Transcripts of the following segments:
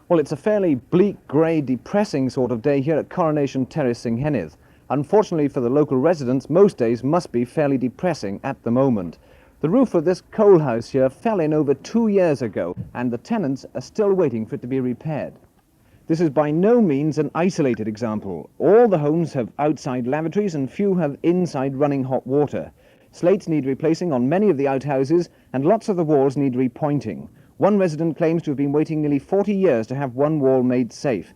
Well, it's a fairly bleak, grey, depressing sort of day here at Coronation Terrace, Senghennydd. Unfortunately for the local residents, most days must be fairly depressing at the moment. The roof of this coal house here fell in over 2 years ago, and the tenants are still waiting for it to be repaired. This is by no means an isolated example. All the homes have outside lavatories and few have inside running hot water. Slates need replacing on many of the outhouses, and lots of the walls need repointing. One resident claims to have been waiting nearly 40 years to have one wall made safe.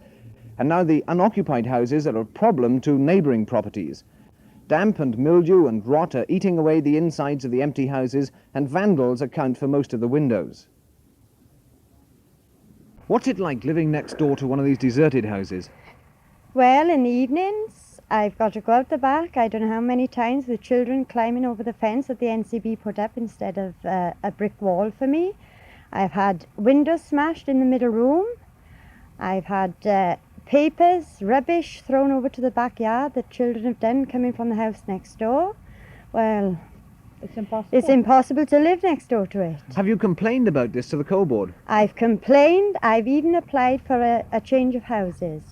And now the unoccupied houses are a problem to neighbouring properties. Damp and mildew and rot are eating away the insides of the empty houses, and vandals account for most of the windows. What's it like living next door to one of these deserted houses? Well, in the evenings, I've got to go out the back. I don't know how many times with children climbing over the fence that the NCB put up instead of a brick wall for me. I've had windows smashed in the middle room. I've had papers, rubbish thrown over to the backyard that children have done coming from the house next door. Well, it's impossible to live next door to it. Have you complained about this to the coal board? I've complained. I've even applied for a change of houses.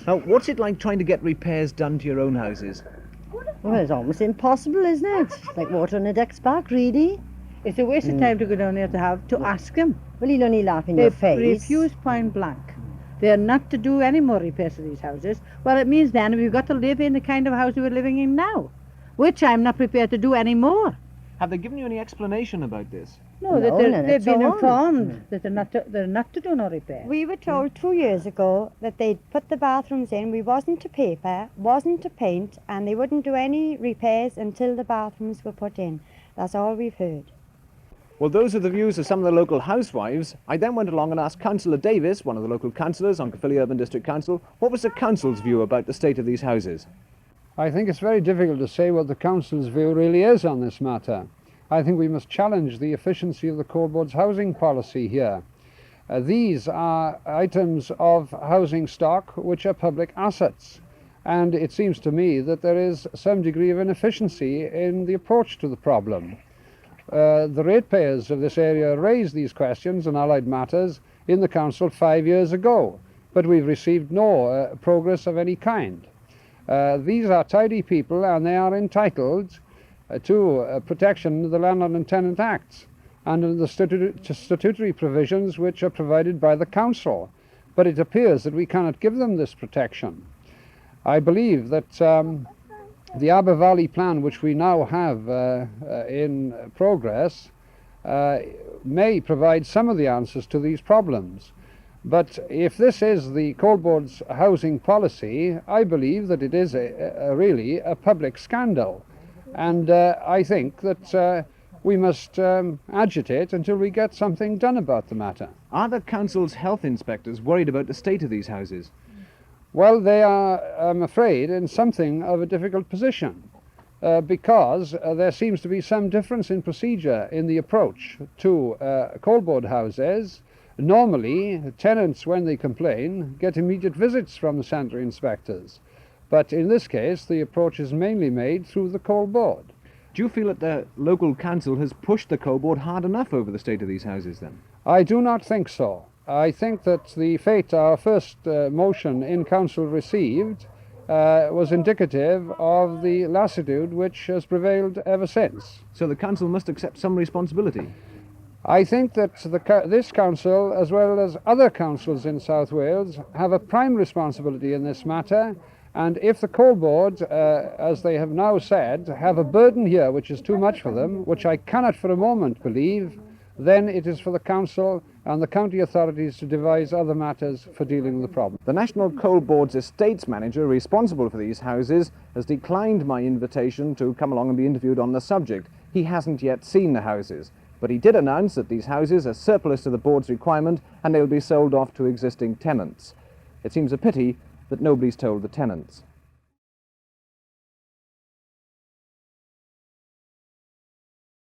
Now, what's it like trying to get repairs done to your own houses? Well, it's almost impossible, isn't it? It's like water on a duck's back, really. It's a waste of time to go down there to ask them. Well, he'll only laugh in your face. They refuse point blank. They're not to do any more repairs to these houses. Well, it means then we've got to live in the kind of house we're living in now, which I'm not prepared to do anymore. Have they given you any explanation about this? No, they've been informed that they're not to do no repair. We were told 2 years ago that they'd put the bathrooms in. We wasn't to paper, wasn't to paint, and they wouldn't do any repairs until the bathrooms were put in. That's all we've heard. Well, those are the views of some of the local housewives. I then went along and asked Councillor Davies, one of the local councillors on Caerphilly Urban District Council, what was the council's view about the state of these houses? I think it's very difficult to say what the council's view really is on this matter. I think we must challenge the efficiency of the coal board's housing policy here. These are items of housing stock which are public assets, and it seems to me that there is some degree of inefficiency in the approach to the problem. The ratepayers of this area raised these questions and allied matters in the council 5 years ago, but we've received no progress of any kind. These are tidy people and they are entitled to protection of the Landlord and Tenant Acts and the statutory provisions which are provided by the council, but it appears that we cannot give them this protection. I believe that the Aber Valley plan, which we now have in progress, may provide some of the answers to these problems. But if this is the coal board's housing policy, I believe that it is really a public scandal. And I think that we must agitate until we get something done about the matter. Are the council's health inspectors worried about the state of these houses? Well, they are, I'm afraid, in something of a difficult position because there seems to be some difference in procedure in the approach to coal board houses. Normally, tenants, when they complain, get immediate visits from the sanitary inspectors. But in this case, the approach is mainly made through the coal board. Do you feel that the local council has pushed the coal board hard enough over the state of these houses then? I do not think so. I think that the fate our first motion in council received was indicative of the lassitude which has prevailed ever since. So the council must accept some responsibility? I think that this council, as well as other councils in South Wales, have a prime responsibility in this matter, and if the coal board, as they have now said, have a burden here which is too much for them, which I cannot for a moment believe, then it is for the council and the county authorities to devise other matters for dealing with the problem. The National Coal Board's estates manager responsible for these houses has declined my invitation to come along and be interviewed on the subject. He hasn't yet seen the houses, but he did announce that these houses are surplus to the board's requirement and they'll be sold off to existing tenants. It seems a pity that nobody's told the tenants.